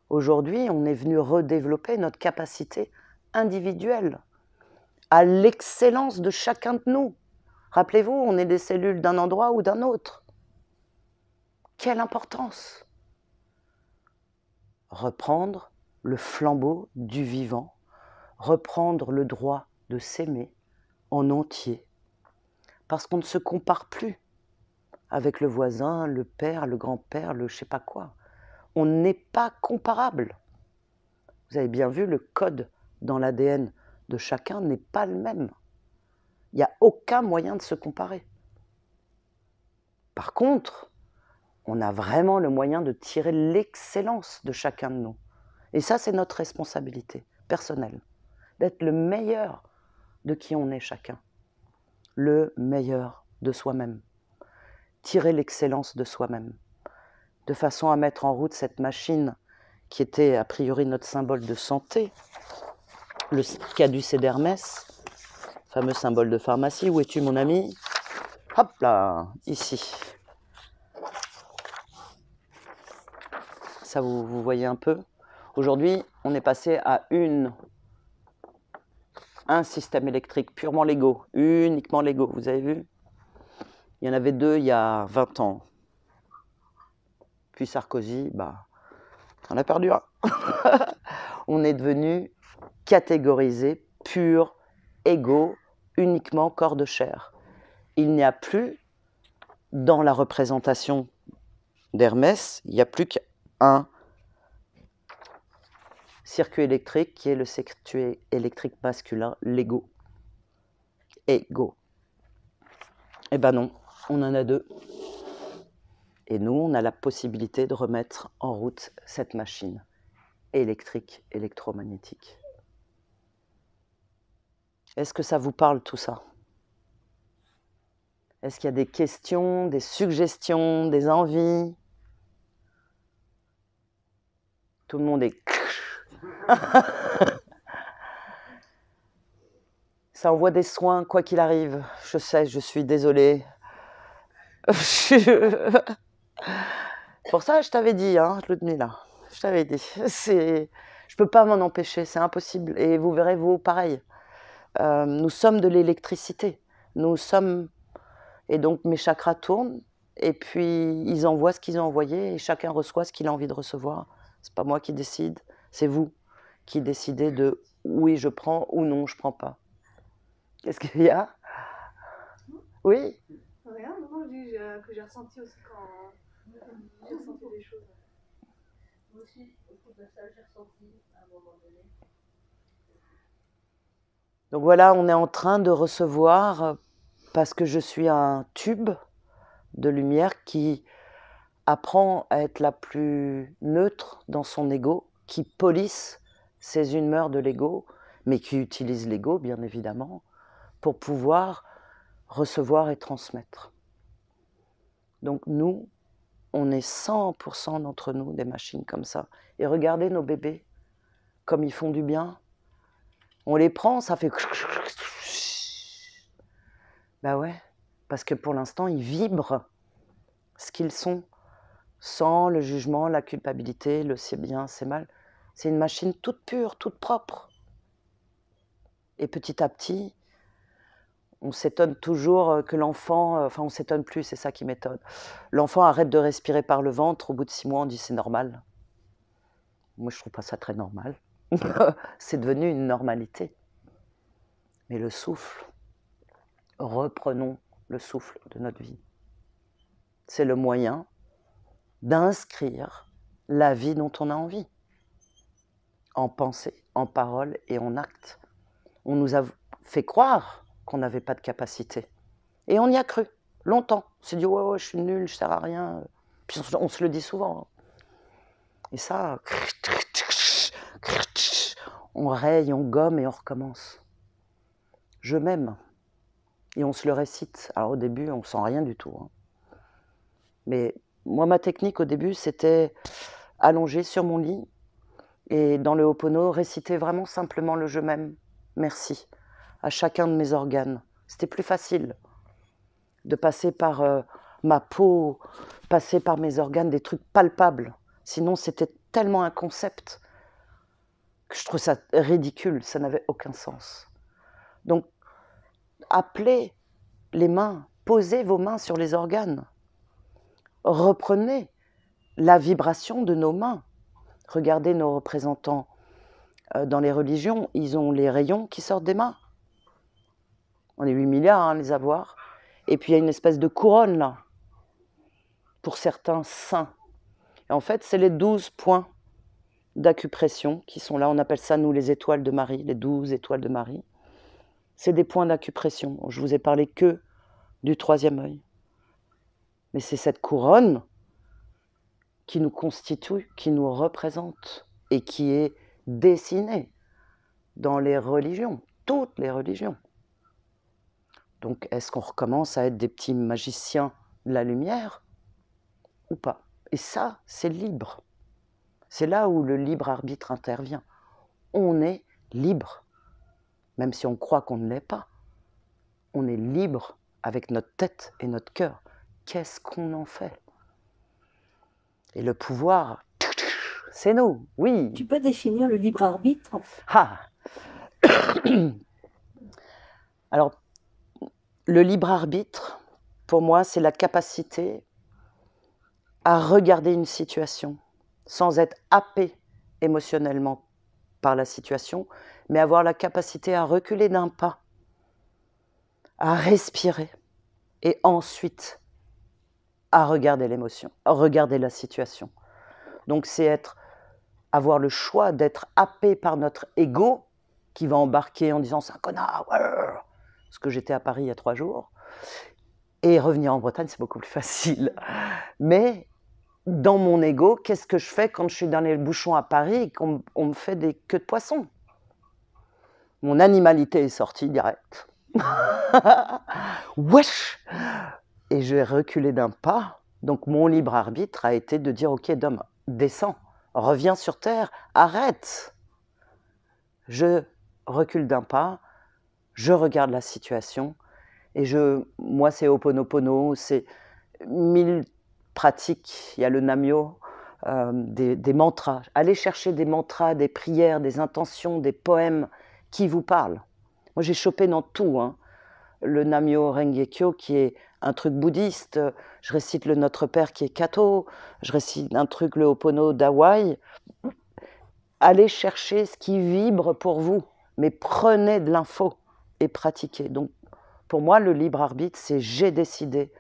Aujourd'hui, on est venu redévelopper notre capacité individuelle à l'excellence de chacun de nous. Rappelez-vous, on est des cellules d'un endroit ou d'un autre. Quelle importance! Reprendre le flambeau du vivant, reprendre le droit de s'aimer en entier, parce qu'on ne se compare plus avec le voisin, le père, le grand-père, le je sais pas quoi. On n'est pas comparable. Vous avez bien vu, le code dans l'ADN de chacun n'est pas le même. Il n'y a aucun moyen de se comparer. Par contre, on a vraiment le moyen de tirer l'excellence de chacun de nous. Et ça, c'est notre responsabilité personnelle, d'être le meilleur de qui on est chacun, le meilleur de soi-même, tirer l'excellence de soi-même, de façon à mettre en route cette machine qui était a priori notre symbole de santé, le Caducée d'Hermès, fameux symbole de pharmacie. Où es-tu, mon ami? Hop là, ici. Ça, vous voyez un peu. Aujourd'hui, on est passé à un système électrique purement Lego, uniquement Lego, vous avez vu? Il y en avait 2 il y a 20 ans. Puis Sarkozy, on a perdu un. On est devenu catégorisé, pur, égaux, uniquement corps de chair. Il n'y a plus, dans la représentation d'Hermès, il n'y a plus qu'un circuit électrique qui est le circuit électrique masculin, l'ego. Ego. Eh ben non, on en a 2. Et nous, on a la possibilité de remettre en route cette machine électrique, électromagnétique. Est-ce que ça vous parle tout ça? Est-ce qu'il y a des questions, des suggestions, des envies? Tout le monde est... Ça envoie des soins, quoi qu'il arrive. Je sais, je suis désolée. Pour ça, je t'avais dit, hein, Ludmilla, je t'avais dit. Je peux pas m'en empêcher, c'est impossible. Et vous verrez, vous, pareil. Nous sommes de l'électricité. Nous sommes... Et donc, mes chakras tournent, et puis ils envoient ce qu'ils ont envoyé, et chacun reçoit ce qu'il a envie de recevoir. C'est pas moi qui décide, c'est vous qui décidez de oui, je prends, ou non, je prends pas. Qu'est-ce qu'il y a? Oui? Rien, non, souvent, je dis que j'ai ressenti aussi quand j'ai ressenti des choses. Moi aussi, au cours de ça, j'ai ressenti à un moment donné. Donc voilà, on est en train de recevoir, parce que je suis un tube de lumière qui apprend à être la plus neutre dans son ego, qui polisse ses humeurs de l'ego, mais qui utilise l'ego, bien évidemment, pour pouvoir recevoir et transmettre. Donc nous, on est 100% d'entre nous des machines comme ça. Et regardez nos bébés, comme ils font du bien. On les prend, ça fait... Bah ouais, parce que pour l'instant, ils vibrent ce qu'ils sont, sans le jugement, la culpabilité, le c'est bien, c'est mal. C'est une machine toute pure, toute propre. Et petit à petit, on s'étonne toujours que l'enfant... Enfin, on s'étonne plus, c'est ça qui m'étonne. L'enfant arrête de respirer par le ventre, au bout de 6 mois, on dit c'est normal. Moi, je trouve pas ça très normal. C'est devenu une normalité. Mais le souffle, reprenons le souffle de notre vie. C'est le moyen d'inscrire la vie dont on a envie, en pensée, en parole et en acte. On nous a fait croire qu'on n'avait pas de capacité. Et on y a cru, longtemps. On s'est dit, ouais, je suis nul, je ne sers à rien. Puis on se le dit souvent. Et ça, on raye, on gomme et on recommence. Je m'aime. Et on se le récite. Alors au début, on ne sent rien du tout. Mais moi, ma technique au début, c'était allonger sur mon lit et dans le Ho'opono, réciter vraiment simplement le « je m'aime », merci, à chacun de mes organes. C'était plus facile de passer par ma peau, passer par mes organes, des trucs palpables. Sinon, c'était tellement un concept que je trouve ça ridicule, ça n'avait aucun sens. Donc, appelez les mains, posez vos mains sur les organes. Reprenez la vibration de nos mains. Regardez nos représentants dans les religions, ils ont les rayons qui sortent des mains. On est 8 milliards à les avoir. Et puis il y a une espèce de couronne là, pour certains saints. Et en fait, c'est les 12 points d'acupression qui sont là. On appelle ça, nous, les étoiles de Marie, les 12 étoiles de Marie. C'est des points d'acupression. Je vous ai parlé que du 3e œil. Mais c'est cette couronne qui nous constitue, qui nous représente et qui est dessinée dans les religions, toutes les religions. Donc, est-ce qu'on recommence à être des petits magiciens de la lumière ou pas? Et ça, c'est libre. C'est là où le libre arbitre intervient. On est libre, même si on croit qu'on ne l'est pas. On est libre avec notre tête et notre cœur. Qu'est-ce qu'on en fait? Et le pouvoir, c'est nous, oui. Tu peux définir le libre arbitre? Ah. Alors, le libre arbitre, pour moi, c'est la capacité à regarder une situation sans être happé émotionnellement par la situation, mais avoir la capacité à reculer d'un pas, à respirer et ensuite à regarder l'émotion, à regarder la situation. Donc c'est avoir le choix d'être happé par notre ego qui va embarquer en disant « c'est un connard », parce que j'étais à Paris il y a 3 jours, et revenir en Bretagne, c'est beaucoup plus facile. Mais dans mon ego, qu'est-ce que je fais quand je suis dans les bouchons à Paris et qu'on me fait des queues de poisson? Mon animalité est sortie direct. Wesh! Et je vais reculer d'un pas. Donc mon libre arbitre a été de dire « Ok, Dom, descends, reviens sur terre, arrête !» Je recule d'un pas, je regarde la situation et moi c'est Ho'oponopono, c'est 1000 pratiques. Il y a le Namyo, des mantras. Allez chercher des mantras, des prières, des intentions, des poèmes qui vous parlent. Moi j'ai chopé dans tout, le Namyo Renge-kyo qui est un truc bouddhiste, je récite le Notre Père qui est Kato, je récite un truc, le Ho'opono d'Hawaï. Allez chercher ce qui vibre pour vous, mais prenez de l'info et pratiquez. Donc, pour moi, le libre arbitre, c'est j'ai décidé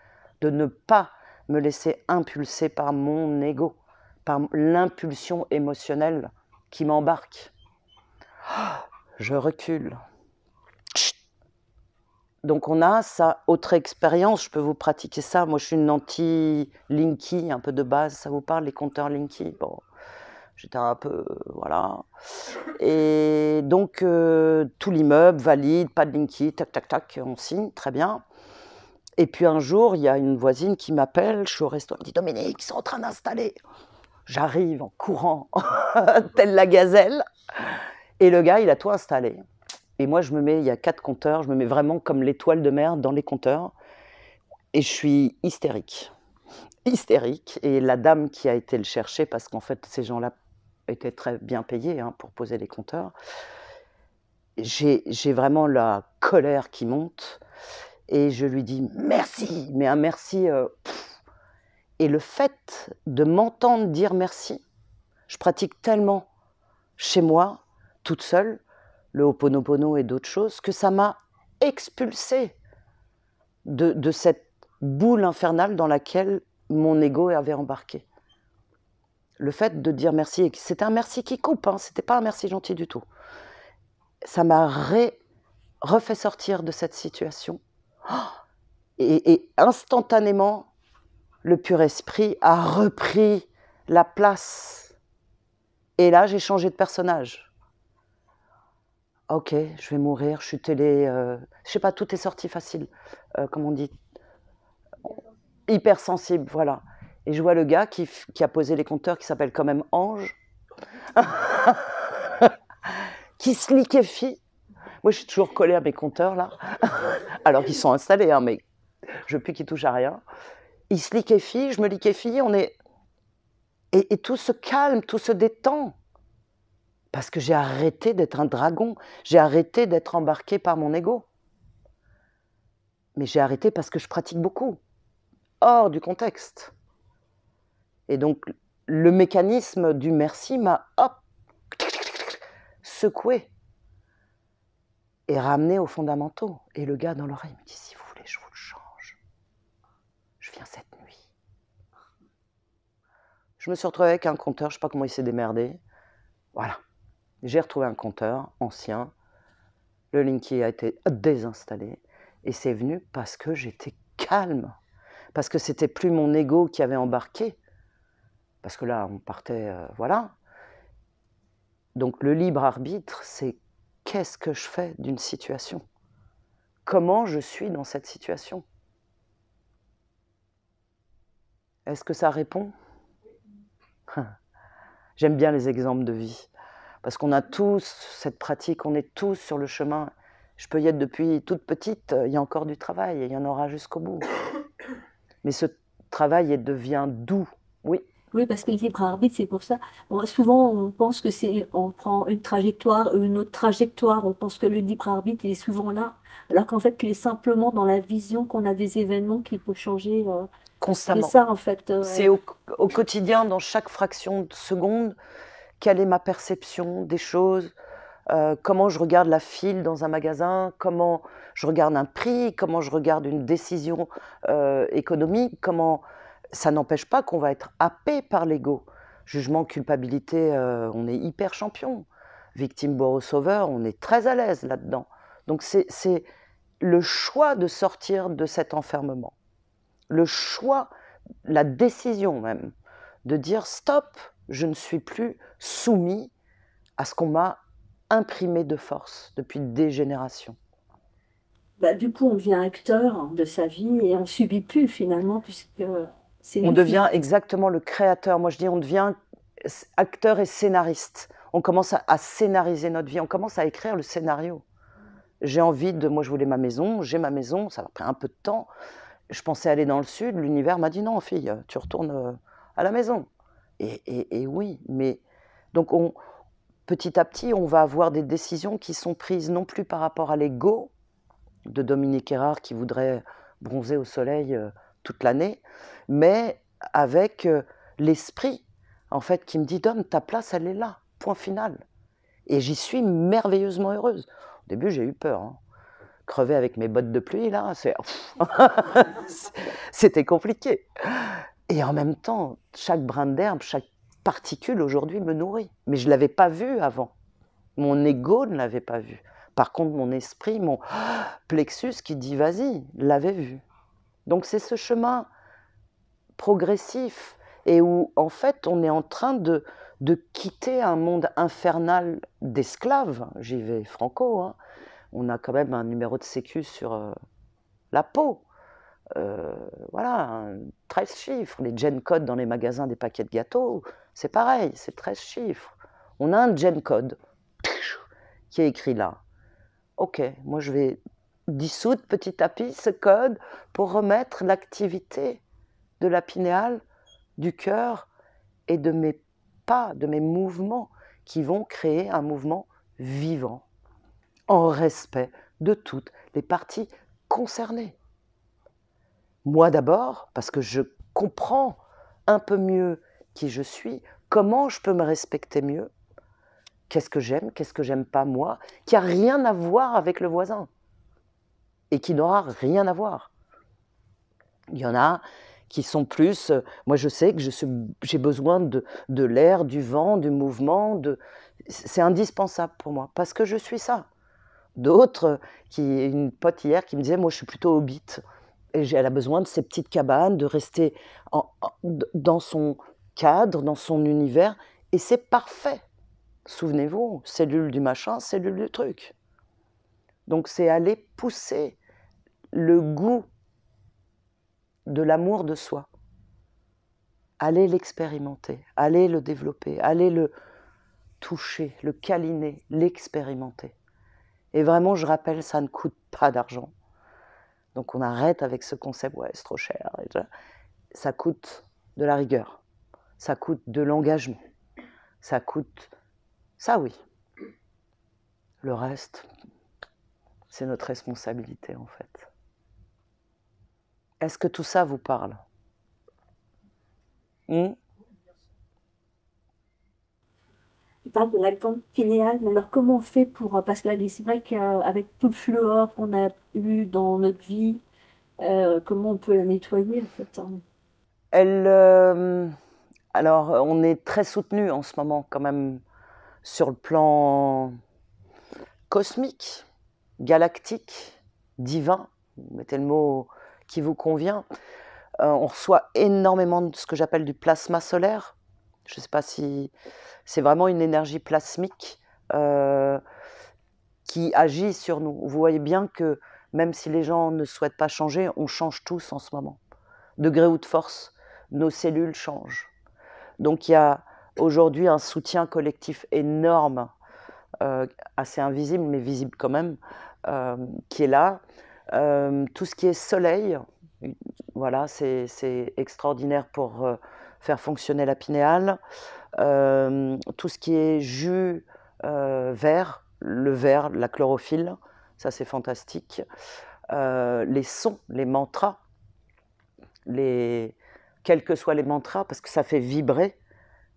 de ne pas me laisser impulser par mon ego, par l'impulsion émotionnelle qui m'embarque. Je recule. Chut. Donc on a ça, autre expérience, je peux vous pratiquer ça. Moi je suis une anti-Linky, un peu de base, ça vous parle les compteurs Linky? Bon, j'étais un peu, voilà. Et donc tout l'immeuble valide, pas de Linky, tac tac tac, on signe, très bien. Et puis un jour, il y a une voisine qui m'appelle, je suis au restaurant, elle me dit Dominique, ils sont en train d'installer. J'arrive en courant, telle la gazelle, et le gars, il a tout installé. Et moi, je me mets, il y a 4 compteurs, je me mets vraiment comme l'étoile de mer dans les compteurs, et je suis hystérique. Hystérique. Et la dame qui a été le chercher, parce qu'en fait, ces gens-là étaient très bien payés pour poser les compteurs, j'ai vraiment la colère qui monte, et je lui dis merci, mais un merci. Et le fait de m'entendre dire merci, je pratique tellement chez moi, toute seule, le Ho'oponopono et d'autres choses, que ça m'a expulsée de cette boule infernale dans laquelle mon ego avait embarqué. Le fait de dire merci, et c'était un merci qui coupe, c'était pas un merci gentil du tout. Ça m'a refait sortir de cette situation. Et instantanément, le pur esprit a repris la place. Et là, j'ai changé de personnage. Ok, je vais mourir, je suis je sais pas, tout est sorti facile. Comment on dit? Hypersensible, voilà. Et je vois le gars qui a posé les compteurs, qui s'appelle quand même Ange, qui se liquéfie. Moi, je suis toujours collée à mes compteurs, là. Alors qu'ils sont installés, mais je veux plus qu'ils touchent à rien. Il se liquéfie, je me liquéfie, et tout se calme, tout se détend. Parce que j'ai arrêté d'être un dragon, j'ai arrêté d'être embarqué par mon ego. Mais j'ai arrêté parce que je pratique beaucoup, hors du contexte. Et donc, le mécanisme du merci m'a, secoué et ramené aux fondamentaux. Et le gars dans l'oreille me dit, si vous voulez, je vous le change. Je viens cette nuit. Je me suis retrouvée avec un compteur, je ne sais pas comment il s'est démerdé. Voilà. J'ai retrouvé un compteur ancien. Le Linky a été désinstallé. Et c'est venu parce que j'étais calme. Parce que c'était plus mon ego qui avait embarqué. Parce que là, on partait, voilà. Donc le libre arbitre, c'est qu'est-ce que je fais d'une situation? Comment je suis dans cette situation? Est-ce que ça répond? J'aime bien les exemples de vie. Parce qu'on a tous cette pratique, on est tous sur le chemin. Je peux y être depuis toute petite, il y a encore du travail et il y en aura jusqu'au bout. Mais ce travail, il devient doux. Oui. Oui, parce que le libre arbitre, c'est pour ça. Bon, souvent, on pense que on prend une trajectoire, une autre trajectoire. On pense que le libre arbitre il est souvent là, alors qu'en fait, il est simplement dans la vision qu'on a des événements qu'il faut changer. Constamment. C'est ça, en fait. C'est au quotidien, dans chaque fraction de seconde, quelle est ma perception des choses, comment je regarde la file dans un magasin, comment je regarde un prix, comment je regarde une décision économique, comment... Ça n'empêche pas qu'on va être happé par l'ego. Jugement, culpabilité, on est hyper champion. Victime, bourreau, sauveur, on est très à l'aise là-dedans. Donc c'est le choix de sortir de cet enfermement. Le choix, la décision même, de dire stop, je ne suis plus soumis à ce qu'on m'a imprimé de force depuis des générations. Bah, du coup, on devient acteur de sa vie et on ne subit plus finalement, puisque c'est On devient exactement le créateur. Moi, je dis, on devient acteur et scénariste. On commence à scénariser notre vie, on commence à écrire le scénario. J'ai envie de... Moi, je voulais ma maison, j'ai ma maison, ça m'a pris un peu de temps. Je pensais aller dans le sud, l'univers m'a dit non, fille, tu retournes à la maison. Et oui, mais... Donc, petit à petit, on va avoir des décisions qui sont prises non plus par rapport à l'ego de Dominique Erard qui voudrait bronzer au soleil toute l'année, mais avec l'esprit, en fait, qui me dit « Dom, ta place, elle est là, point final ». Et j'y suis merveilleusement heureuse. Au début, j'ai eu peur, crevé avec mes bottes de pluie, là, c'était compliqué. Et en même temps, chaque brin d'herbe, chaque particule aujourd'hui me nourrit. Mais je ne l'avais pas vu avant. Mon ego ne l'avait pas vu. Par contre, mon esprit, mon plexus qui dit vas-y, l'avait vu. Donc c'est ce chemin progressif et où en fait on est en train de quitter un monde infernal d'esclaves. J'y vais franco, hein. On a quand même un numéro de sécu sur la peau. Voilà, 13 chiffres. Les gen codes dans les magasins des paquets de gâteaux, c'est pareil, c'est 13 chiffres. On a un gen code qui est écrit là. Ok, moi je vais dissoudre petit à petit ce code pour remettre l'activité de la pinéale, du cœur et de mes pas, de mes mouvements qui vont créer un mouvement vivant, en respect de toutes les parties concernées. Moi d'abord, parce que je comprends un peu mieux qui je suis, comment je peux me respecter mieux, qu'est-ce que j'aime pas moi, qui n'a rien à voir avec le voisin et qui n'aura rien à voir. Il y en a qui sont plus, moi je sais que j'ai besoin de l'air, du vent, du mouvement, c'est indispensable pour moi, parce que je suis ça. D'autres, une pote hier qui me disait, moi je suis plutôt hobbit, et elle a besoin de ces petites cabanes, de rester dans son cadre, dans son univers, et c'est parfait. Souvenez-vous, cellule du machin, cellule du truc. Donc c'est aller pousser le goût de l'amour de soi. Allez l'expérimenter, allez le développer, allez le toucher, le câliner, l'expérimenter. Et vraiment, je rappelle, ça ne coûte pas d'argent. Donc on arrête avec ce concept, ouais, c'est trop cher. Ça coûte de la rigueur, ça coûte de l'engagement, ça coûte... Ça oui. Le reste, c'est notre responsabilité en fait. Est-ce que tout ça vous parle ? Tu parles de la glande pinéale, mais alors comment on fait pour... Parce que là, c'est vrai qu'avec tout le fluor qu'on a eu dans notre vie, comment on peut la nettoyer en fait, hein? Alors, on est très soutenu en ce moment quand même sur le plan cosmique, galactique, divin, vous mettez le mot qui vous convient. On reçoit énormément de ce que j'appelle du plasma solaire. Je ne sais pas si c'est vraiment une énergie plasmique qui agit sur nous. Vous voyez bien que même si les gens ne souhaitent pas changer, on change tous en ce moment. De gré ou de force, nos cellules changent. Donc il y a aujourd'hui un soutien collectif énorme, assez invisible mais visible quand même, qui est là. Tout ce qui est soleil, voilà, c'est extraordinaire pour faire fonctionner la pinéale. Tout ce qui est jus vert, le vert, la chlorophylle, ça c'est fantastique. Les sons, les mantras, quels que soient les mantras, parce que ça fait vibrer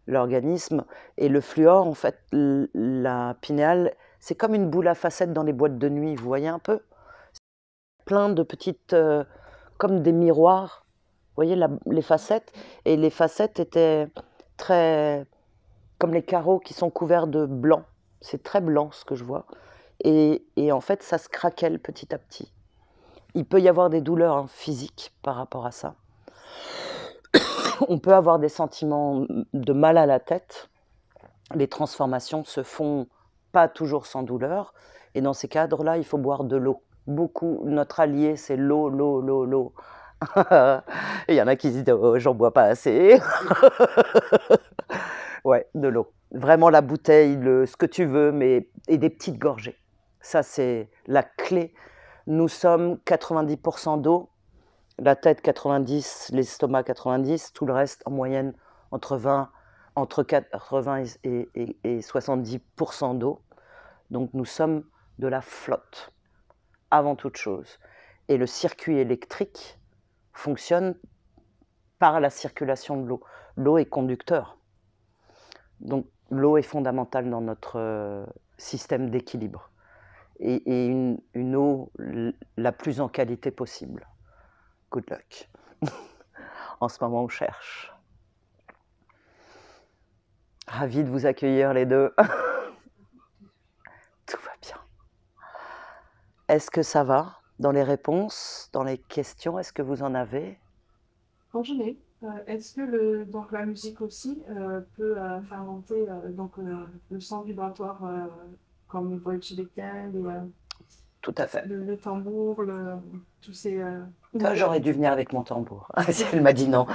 l'organisme. Et le fluor, en fait, la pinéale, c'est comme une boule à facettes dans les boîtes de nuit, vous voyez un peu ? Plein de petites, comme des miroirs, vous voyez les facettes, et les facettes étaient très, comme les carreaux qui sont couverts de blanc, c'est très blanc ce que je vois, et en fait ça se craquelle petit à petit. Il peut y avoir des douleurs physiques par rapport à ça. On peut avoir des sentiments de mal à la tête, les transformations se font pas toujours sans douleur, et dans ces cadres-là, il faut boire de l'eau. Beaucoup, notre allié, c'est l'eau, l'eau, l'eau, l'eau. Il y en a qui disent oh, j'en bois pas assez. Ouais, de l'eau. Vraiment la bouteille, ce que tu veux, mais et des petites gorgées. Ça, c'est la clé. Nous sommes 90% d'eau, la tête 90, l'estomac 90, tout le reste en moyenne entre 80 et 70% d'eau. Donc nous sommes de la flotte, avant toute chose. Et le circuit électrique fonctionne par la circulation de l'eau. L'eau est conducteur. Donc l'eau est fondamentale dans notre système d'équilibre. Et une eau la plus en qualité possible. Good luck. En ce moment, on cherche. Ravie de vous accueillir les deux. Tout va bien. Est-ce que ça va dans les réponses, dans les questions? Est-ce que vous en avez? Quand j'en ai, est-ce que donc la musique aussi peut faire monter le son vibratoire comme le Volkswagen, Tout à fait. le tambour, tous ces... J'aurais dû venir avec mon tambour. Elle m'a dit non.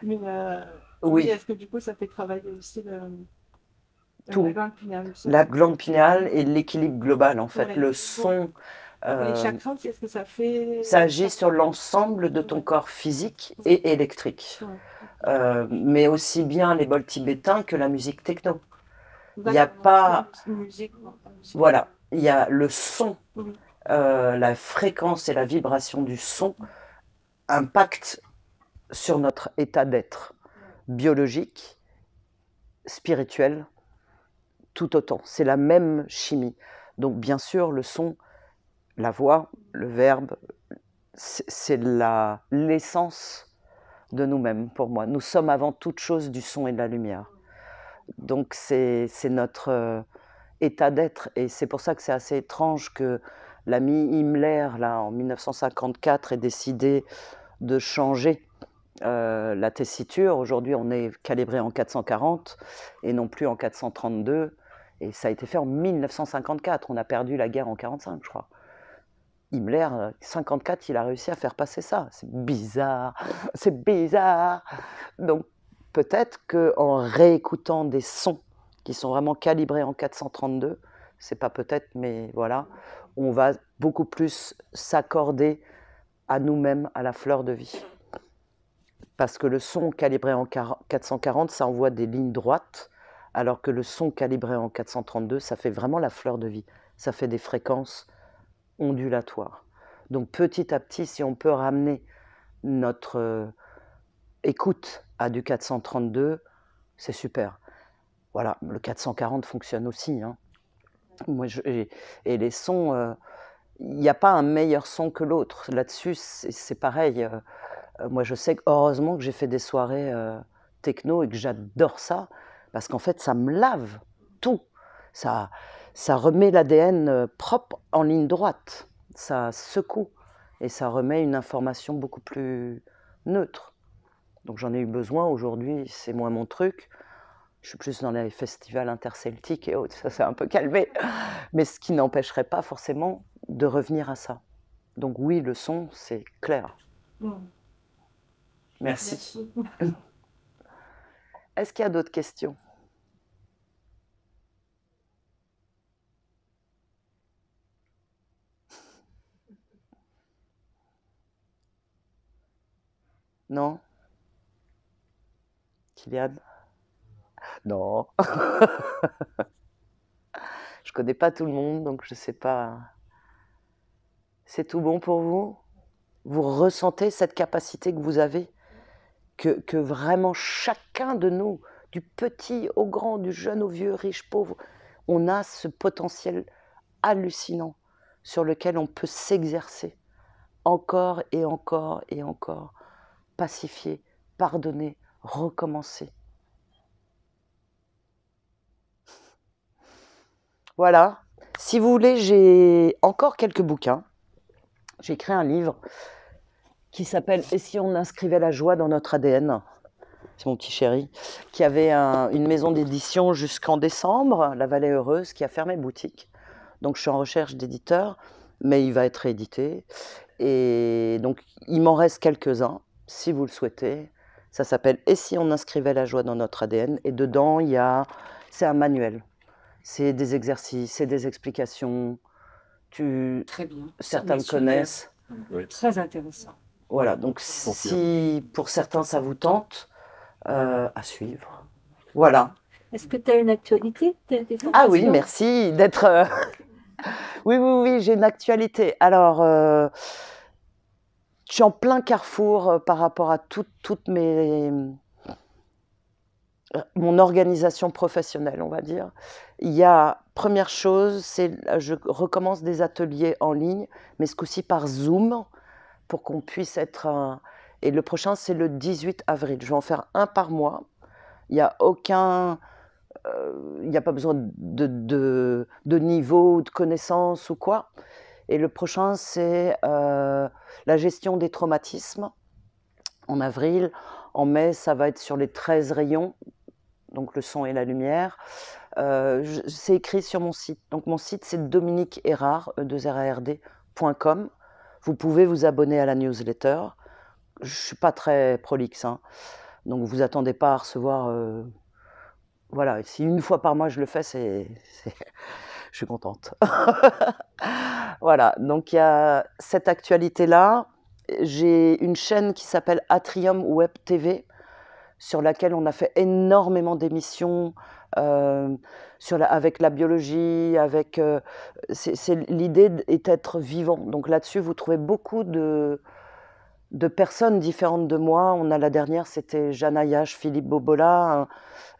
Mais Oui. est-ce que du coup ça fait travailler aussi Tout. la glande pinéale aussi? La glande pinéale et l'équilibre global, en fait. Ouais. Le son. Les chakras, qu'est-ce que ça fait? Ça agit sur l'ensemble de ton corps physique et électrique. Ouais. Mais aussi bien les bols tibétains que la musique techno. Il n'y a D'accord, pas. musique, non, pas musique. Voilà, il y a le son, Oui. la fréquence et la vibration du son impactent sur notre état d'être biologique, spirituel, tout autant. C'est la même chimie. Donc bien sûr, le son, la voix, le verbe, c'est l'essence de nous-mêmes pour moi. Nous sommes avant toute chose du son et de la lumière. Donc c'est notre état d'être, et c'est pour ça que c'est assez étrange que l'ami Himmler, là, en 1954, ait décidé de changer la tessiture. Aujourd'hui, on est calibré en 440 et non plus en 432, et ça a été fait en 1954. On a perdu la guerre en 45, je crois. Himmler, 54, il a réussi à faire passer ça. C'est bizarre, c'est bizarre. Donc peut-être qu'en réécoutant des sons qui sont vraiment calibrés en 432, c'est pas peut-être, mais voilà, on va beaucoup plus s'accorder à nous-mêmes, à la fleur de vie. Parce que le son calibré en 440, ça envoie des lignes droites, alors que le son calibré en 432, ça fait vraiment la fleur de vie. Ça fait des fréquences ondulatoires. Donc petit à petit, si on peut ramener notre écoute à du 432, c'est super. Voilà, le 440 fonctionne aussi. Hein. Moi, et les sons, il n'y a pas un meilleur son que l'autre. Là-dessus, c'est pareil. Moi, je sais que heureusement que j'ai fait des soirées techno et que j'adore ça, parce qu'en fait, ça me lave tout. Ça remet l'ADN propre en ligne droite. Ça secoue et ça remet une information beaucoup plus neutre. Donc j'en ai eu besoin. Aujourd'hui, c'est moins mon truc. Je suis plus dans les festivals interceltiques et autres, ça s'est un peu calmé. Mais ce qui n'empêcherait pas forcément de revenir à ça. Donc oui, le son, c'est clair. Merci. Est-ce qu'il y a d'autres questions? Non? Kylian? Non. Je connais pas tout le monde, donc je sais pas. C'est tout bon pour vous? Vous ressentez cette capacité que vous avez? Que vraiment chacun de nous, du petit au grand, du jeune au vieux, riche, pauvre, on a ce potentiel hallucinant sur lequel on peut s'exercer encore et encore et encore, pacifier, pardonner, recommencer. Voilà. Si vous voulez, j'ai encore quelques bouquins. J'ai écrit un livre qui s'appelle « Et si on inscrivait la joie dans notre ADN ?» C'est mon petit chéri, qui avait une maison d'édition jusqu'en décembre, La Vallée Heureuse, qui a fermé boutique. Donc je suis en recherche d'éditeur, mais il va être réédité. Et donc il m'en reste quelques-uns, si vous le souhaitez. Ça s'appelle « Et si on inscrivait la joie dans notre ADN ?» Et dedans, c'est un manuel. C'est des exercices, c'est des explications. Très bien. Certains le connaissent. Oui. Très intéressant. Voilà, donc si pour certains ça vous tente, à suivre. Voilà. Est-ce que tu as une actualité? Ah oui, merci d'être... Oui, j'ai une actualité. Alors, je suis en plein carrefour par rapport à toutes mes mon organisation professionnelle, on va dire. Il y a, première chose, c'est je recommence des ateliers en ligne, mais ce coup-ci par Zoom, pour qu'on puisse être... Et le prochain, c'est le 18 avril. Je vais en faire un par mois. Il n'y a aucun... il n'y a pas besoin de niveau ou de connaissances ou quoi. Et le prochain, c'est la gestion des traumatismes en avril. En mai, ça va être sur les 13 rayons, donc le son et la lumière. C'est écrit sur mon site. Donc mon site, c'est Dominique Erard, e2rard.com. Vous pouvez vous abonner à la newsletter. Je ne suis pas très prolixe, hein. Donc vous attendez pas à recevoir... voilà, si une fois par mois je le fais, je suis contente. Voilà, donc il y a cette actualité-là. J'ai une chaîne qui s'appelle Atrium Web TV, sur laquelle on a fait énormément d'émissions avec la biologie, l'idée est d'être vivant. Donc là-dessus, vous trouvez beaucoup de personnes différentes de moi. On a la dernière, c'était Jeanne Ayache, Philippe Bobola.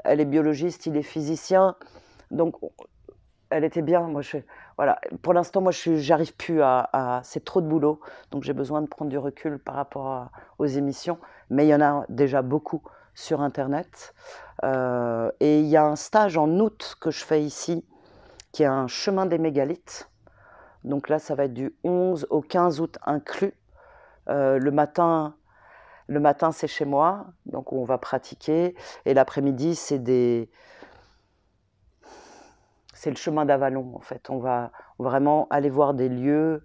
Elle est biologiste, il est physicien. Donc, elle était bien. Moi, voilà. Pour l'instant, moi, j'arrive plus c'est trop de boulot. Donc, j'ai besoin de prendre du recul par rapport aux émissions. Mais il y en a déjà beaucoup sur Internet. Et il y a un stage en août que je fais ici, qui est un chemin des mégalithes. Donc là, ça va être du 11 au 15 août inclus. Le matin, c'est chez moi, donc on va pratiquer. Et l'après-midi, c'est le chemin d'Avalon, en fait. On va vraiment aller voir des lieux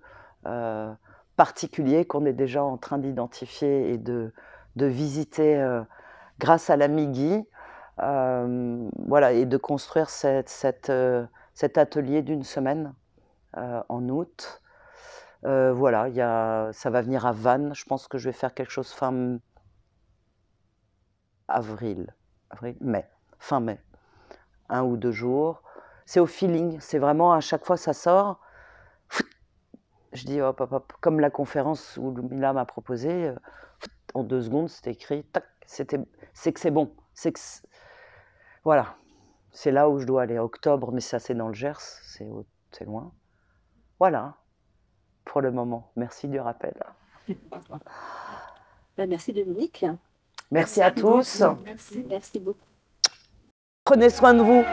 particuliers qu'on est déjà en train d'identifier et de visiter grâce à l'ami Guy. Voilà, et de construire cet atelier d'une semaine en août. Voilà, ça va venir à Vannes. Je pense que je vais faire quelque chose fin mai, 1 ou 2 jours. C'est au feeling, c'est vraiment à chaque fois ça sort. Je dis hop, hop, hop, comme la conférence où Mila m'a proposé, en 2 secondes, c'était écrit, tac, c'est que c'est bon. Voilà, c'est là où je dois aller. Octobre, mais ça c'est dans le Gers, c'est loin. Voilà, pour le moment. Merci du rappel. Merci Dominique. Merci à tous. Merci beaucoup. Prenez soin de vous.